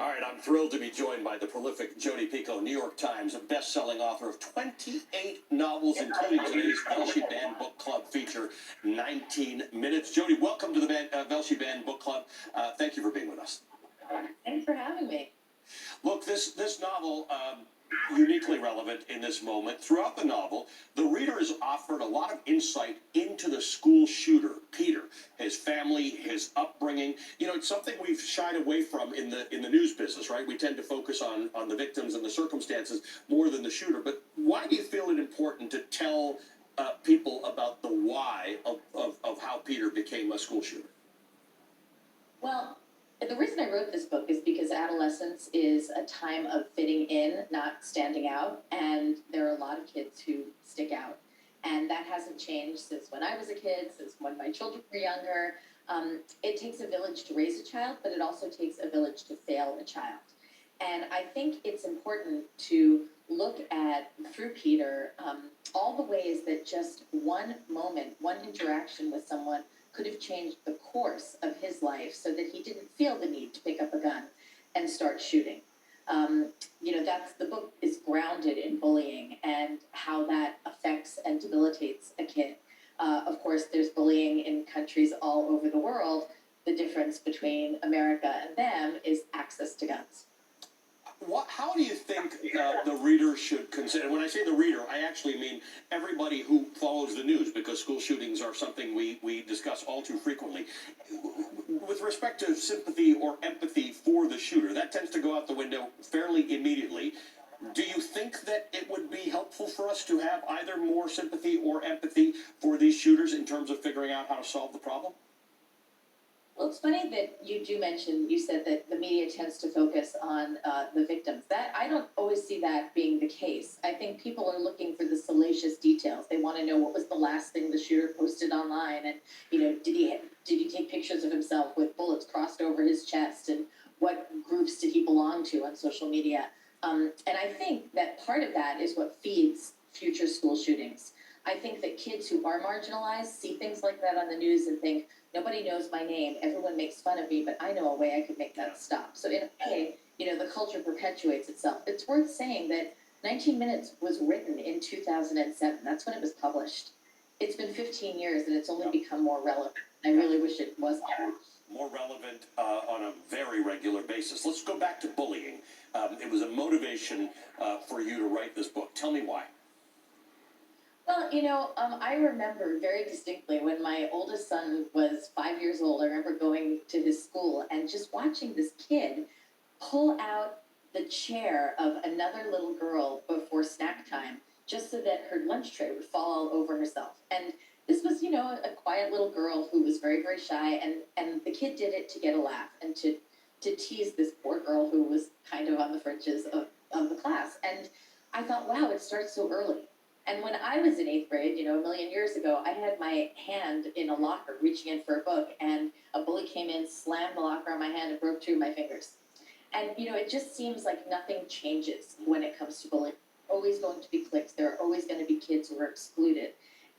All right, I'm thrilled to be joined by the prolific Jodi Picoult, New York Times, a best-selling author of 28 novels, including today's Velshi Band Book Club feature, 19 Minutes. Jodi, welcome to the Velshi Band Book Club. Thank you for being with us. Thanks for having me. Look, this novel, uniquely relevant in this moment. Throughout the novel, the reader is offered a lot of insight into the school shooter, Peter, his family, his upbringing. You know, it's something we've shied away from in the news business, right? We tend to focus on the victims and the circumstances more than the shooter. But why do you feel it important to tell people about the why of how Peter became a school shooter? Well, the reason I wrote this book is because adolescence is a time of fitting in, not standing out, and there are a lot of kids who stick out. And that hasn't changed since when I was a kid, since when my children were younger. It takes a village to raise a child, but it also takes a village to fail a child. And I think it's important to look at, through Peter, all the ways that just one moment, one interaction with someone could have changed the course of his life so that he didn't feel the need to pick up a gun and start shooting. The book is grounded in bullying and how that affects and debilitates a kid. Of course, there's bullying in countries all over the world. The difference between America and them is access to guns. How do you think the reader should consider? When I say the reader, I actually mean everybody who follows the news, because school shootings are something we discuss all too frequently. With respect to sympathy or empathy for the shooter, that tends to go out the window fairly immediately. Do you think that it would be helpful for us to have either more sympathy or empathy for these shooters in terms of figuring out how to solve the problem? Well, it's funny that you said that the media tends to focus on the victims. That I don't always see that being the case. I think people are looking for the salacious details. They want to know what was the last thing the shooter posted online, and did he take pictures of himself with bullets crossed over his chest, and what groups did he belong to on social media? And I think that part of that is what feeds future school shootings. I think that kids who are marginalized see things like that on the news and think, nobody knows my name, everyone makes fun of me, but I know a way I could make that stop. So in a way, the culture perpetuates itself. It's worth saying that 19 Minutes was written in 2007. That's when it was published. It's been 15 years and it's only become more relevant. I really wish it was more relevant on a very regular basis. Let's go back to bullying. It was a motivation for you to write this book. Tell me why. Well, I remember very distinctly when my oldest son was 5 years old. I remember going to his school and just watching this kid pull out the chair of another little girl before snack time just so that her lunch tray would fall all over herself. And this was, a quiet little girl who was very, very shy. And the kid did it to get a laugh and to tease this poor girl who was kind of on the fringes of the class. And I thought, wow, it starts so early. And when I was in 8th grade, a million years ago, I had my hand in a locker reaching in for a book, and a bully came in, slammed the locker on my hand, and broke 2 of my fingers. And, it just seems like nothing changes when it comes to bullying. Always going to be cliques. There are always going to be kids who are excluded.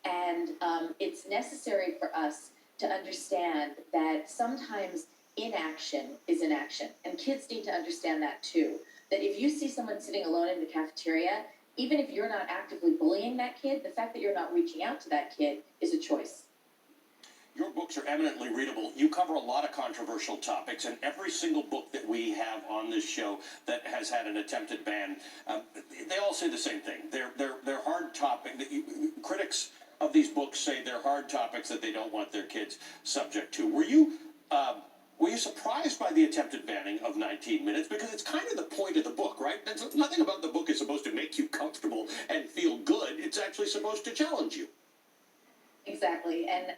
And it's necessary for us to understand that sometimes inaction is inaction. And kids need to understand that, too. That if you see someone sitting alone in the cafeteria, even if you're not actively bullying that kid, the fact that you're not reaching out to that kid is a choice. Your books are eminently readable. You cover a lot of controversial topics, and every single book that we have on this show that has had an attempted ban, they all say the same thing. They're hard topics. Critics of these books say they're hard topics that they don't want their kids subject to. Were you surprised by the attempted banning of 19 Minutes? Because it's kind of the point of the book, right? Nothing about the book is supposed to make you comfortable and feel good. It's actually supposed to challenge you. Exactly. And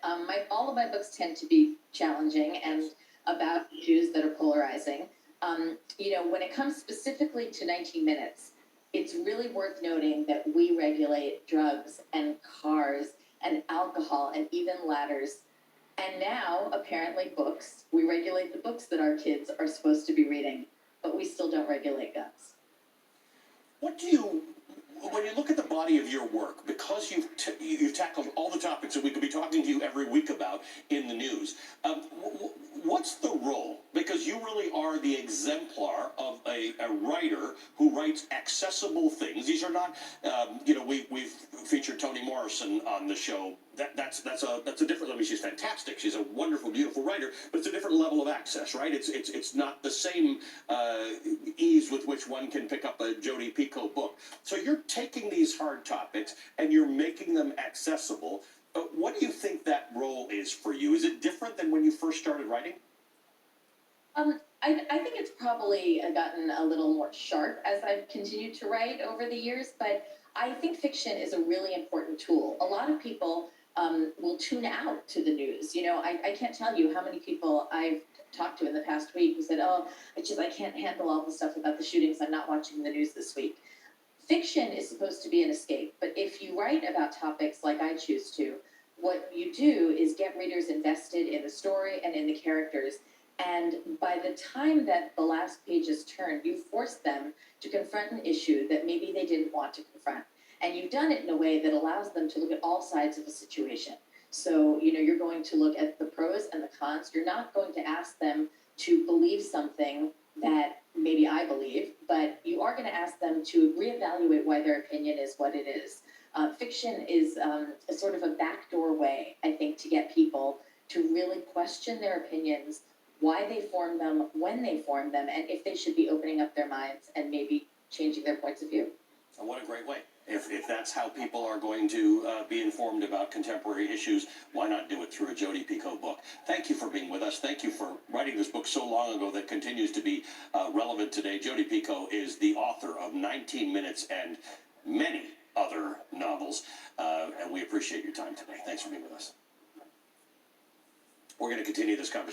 all of my books tend to be challenging and about issues that are polarizing. When it comes specifically to 19 Minutes, it's really worth noting that we regulate drugs and cars and alcohol and even ladders. And now, apparently, books. We regulate the books that our kids are supposed to be reading, but we still don't regulate guns. When you look at the body of your work, because you've tackled all the topics that we could be talking to you every week about in the news, what's the role? because you really are the exemplar of a writer who writes accessible things. These are not, we've featured Toni Morrison on the show. That's a different level. She's fantastic. She's a wonderful, beautiful writer, but it's a different level of access, right? It's not the same ease with which one can pick up a Jodi Picoult book. So you're taking these hard topics and you're making them accessible. What do you think that role is for you? Is it different than when you first started writing? I think it's probably gotten a little more sharp as I've continued to write over the years, but I think fiction is a really important tool. A lot of people will tune out to the news. I can't tell you how many people I've talked to in the past week who said, "Oh, I can't handle all the stuff about the shootings. I'm not watching the news this week." Fiction is supposed to be an escape, but if you write about topics like I choose to, what you do is get readers invested in the story and in the characters. And by the time that the last page is turned, you force them to confront an issue that maybe they didn't want to confront. And you've done it in a way that allows them to look at all sides of a situation. So, you're going to look at the pros and the cons. You're not going to ask them to believe something that maybe I believe, but you are going to ask them to reevaluate why their opinion is what it is. Fiction is a sort of a backdoor way, I think, to get people to really question their opinions, why they form them, when they form them, and if they should be opening up their minds and maybe changing their points of view. And what a great way. If that's how people are going to be informed about contemporary issues, why not do it through a Jodi Picoult book? Thank you for being with us. Thank you for writing this book so long ago that continues to be relevant today. Jodi Picoult is the author of 19 Minutes and many other novels, and we appreciate your time today. Thanks for being with us. We're going to continue this conversation.